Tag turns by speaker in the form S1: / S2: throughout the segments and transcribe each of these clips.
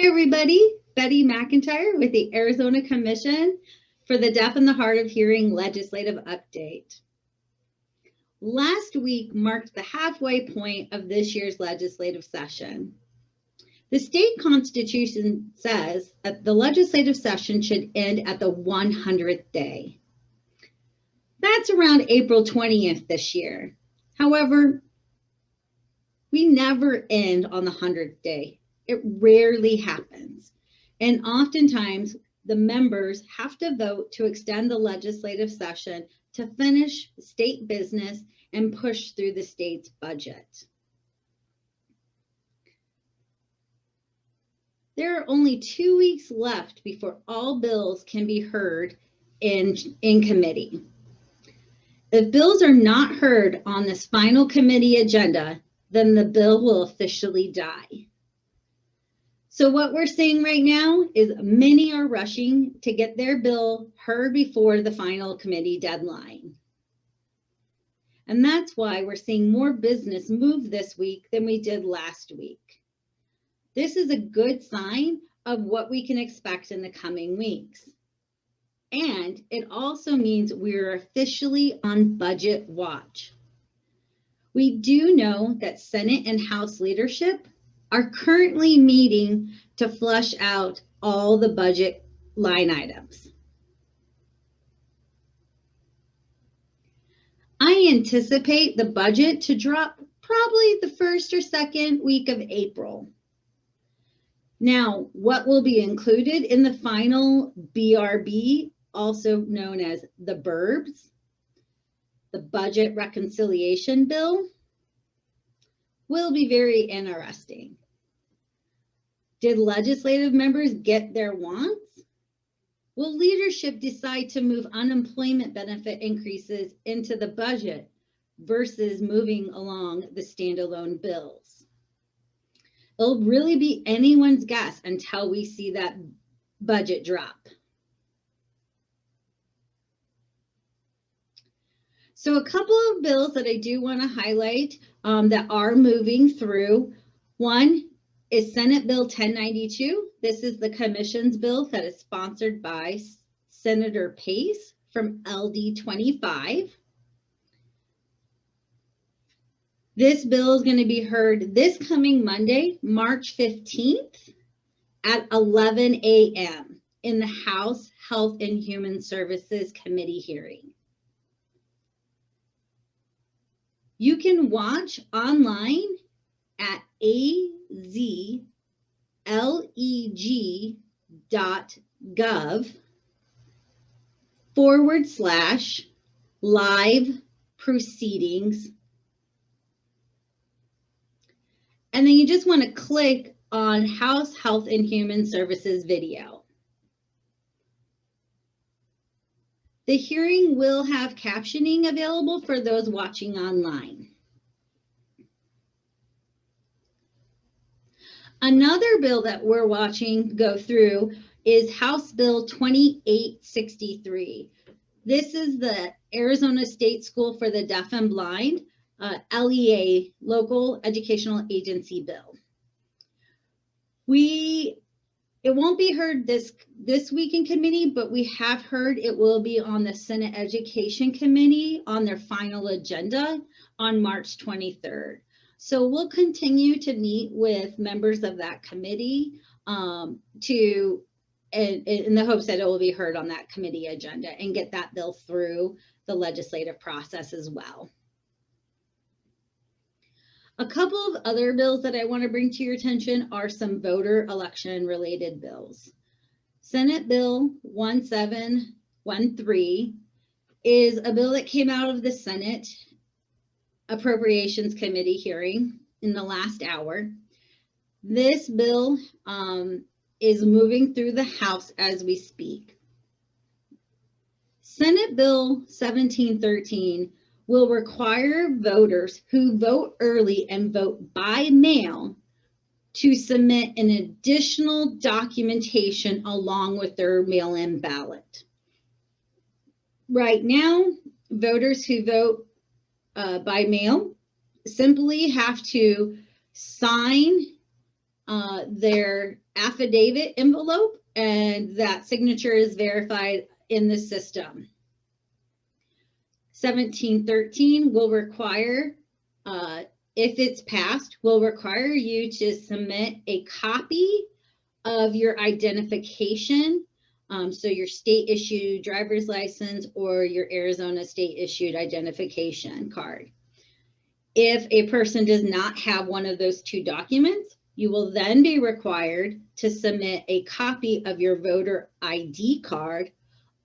S1: Hi, everybody. Betty McIntyre with the Arizona Commission for the Deaf and the Hard of Hearing Legislative Update. Last week marked the halfway point of this year's legislative session. The state constitution says that the legislative session should end at the 100th day. That's around April 20th this year. However, we never end on the 100th day. It rarely happens. And oftentimes, the members have to vote to extend the legislative session to finish state business and push through the state's budget. There are only 2 weeks left before all bills can be heard in committee. If bills are not heard on this final committee agenda, then the bill will officially die. So what we're seeing right now is many are rushing to get their bill heard before the final committee deadline. And that's why we're seeing more business move this week than we did last week. This is a good sign of what we can expect in the coming weeks. And it also means we're officially on budget watch. We do know that Senate and House leadership are currently meeting to flush out all the budget line items. I anticipate the budget to drop probably the first or second week of April. Now, what will be included in the final BRB, also known as the BURBs, the Budget Reconciliation Bill, will be very interesting. Did legislative members get their wants? Will leadership decide to move unemployment benefit increases into the budget versus moving along the standalone bills? It'll really be anyone's guess until we see that budget drop. So a couple of bills that I do want to highlight that are moving through. One is Senate Bill 1092. This is the commission's bill that is sponsored by Senator Pace from LD 25. This bill is going to be heard this coming Monday, March 15th at 11 a.m. in the House Health and Human Services Committee hearing. You can watch online at azleg.gov/live proceedings. And then you just want to click on House Health and Human Services video. The hearing will have captioning available for those watching online. Another bill that we're watching go through is House Bill 2863. This is the Arizona State School for the Deaf and Blind, LEA, Local Educational Agency bill. It won't be heard this week in committee, but we have heard it will be on the Senate Education Committee on their final agenda on March 23rd. So we'll continue to meet with members of that committee in the hopes that it will be heard on that committee agenda and get that bill through the legislative process as well. A couple of other bills that I want to bring to your attention are some voter election related bills. Senate Bill 1713 is a bill that came out of the Senate Appropriations Committee hearing in the last hour. This bill is moving through the House as we speak. Senate Bill 1713 will require voters who vote early and vote by mail to submit an additional documentation along with their mail-in ballot. Right now, voters who vote by mail simply have to sign their affidavit envelope, and that signature is verified in the system. 1713 will require, if it's passed, will require you to submit a copy of your identification, so your state issued driver's license or your Arizona state issued identification card. If a person does not have one of those two documents, you will then be required to submit a copy of your voter ID card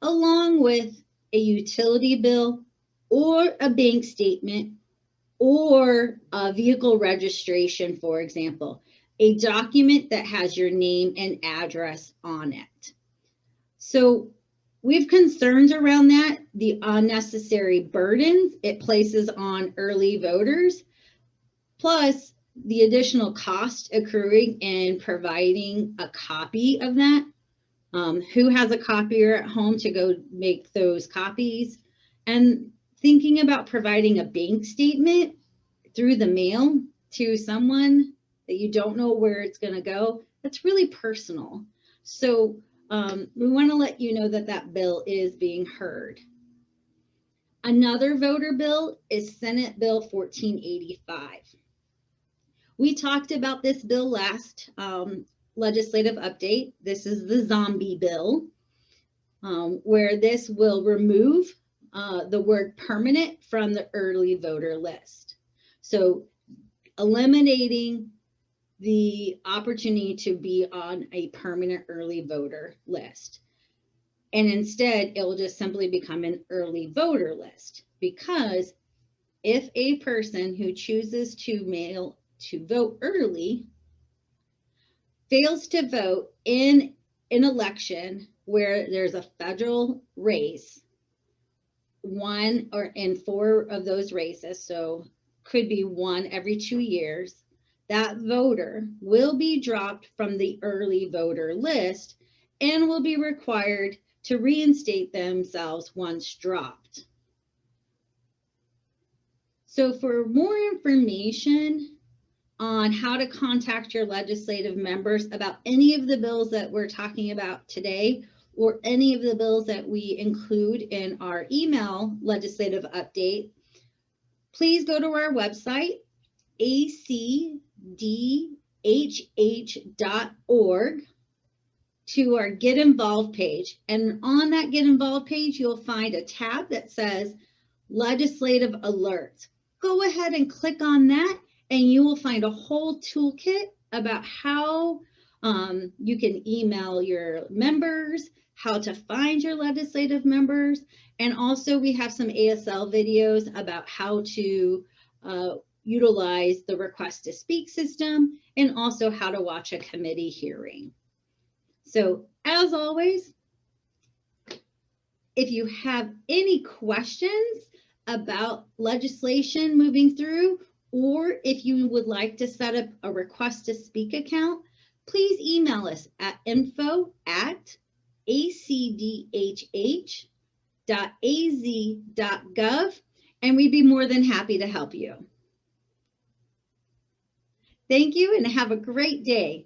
S1: along with a utility bill or a bank statement or a vehicle registration, for example, a document that has your name and address on it. So we have concerns around that, the unnecessary burdens it places on early voters, plus the additional cost accruing in providing a copy of that. Who has a copier at home to go make those copies? And thinking about providing a bank statement through the mail to someone that you don't know where it's going to go, that's really personal. So we want to let you know that that bill is being heard. Another voter bill is Senate Bill 1485. We talked about this bill last legislative update. This is the zombie bill, where this will remove the word permanent from the early voter list. So eliminating the opportunity to be on a permanent early voter list. And instead, it will just simply become an early voter list, because if a person who chooses to vote early fails to vote in an election where there's a federal race, one or in 4 of those races, so could be one every 2 years, that voter will be dropped from the early voter list and will be required to reinstate themselves once dropped. So for more information on how to contact your legislative members about any of the bills that we're talking about today, or any of the bills that we include in our email legislative update, please go to our website, ACDHH.org, to our Get Involved page. And on that Get Involved page, you'll find a tab that says Legislative Alerts. Go ahead and click on that, and you will find a whole toolkit about how you can email your members, how to find your legislative members, and also we have some ASL videos about how to utilize the Request to Speak system, and also how to watch a committee hearing. So as always, if you have any questions about legislation moving through, or if you would like to set up a Request to Speak account, please email us at info@acdhh.az.gov, and we'd be more than happy to help you. Thank you and have a great day.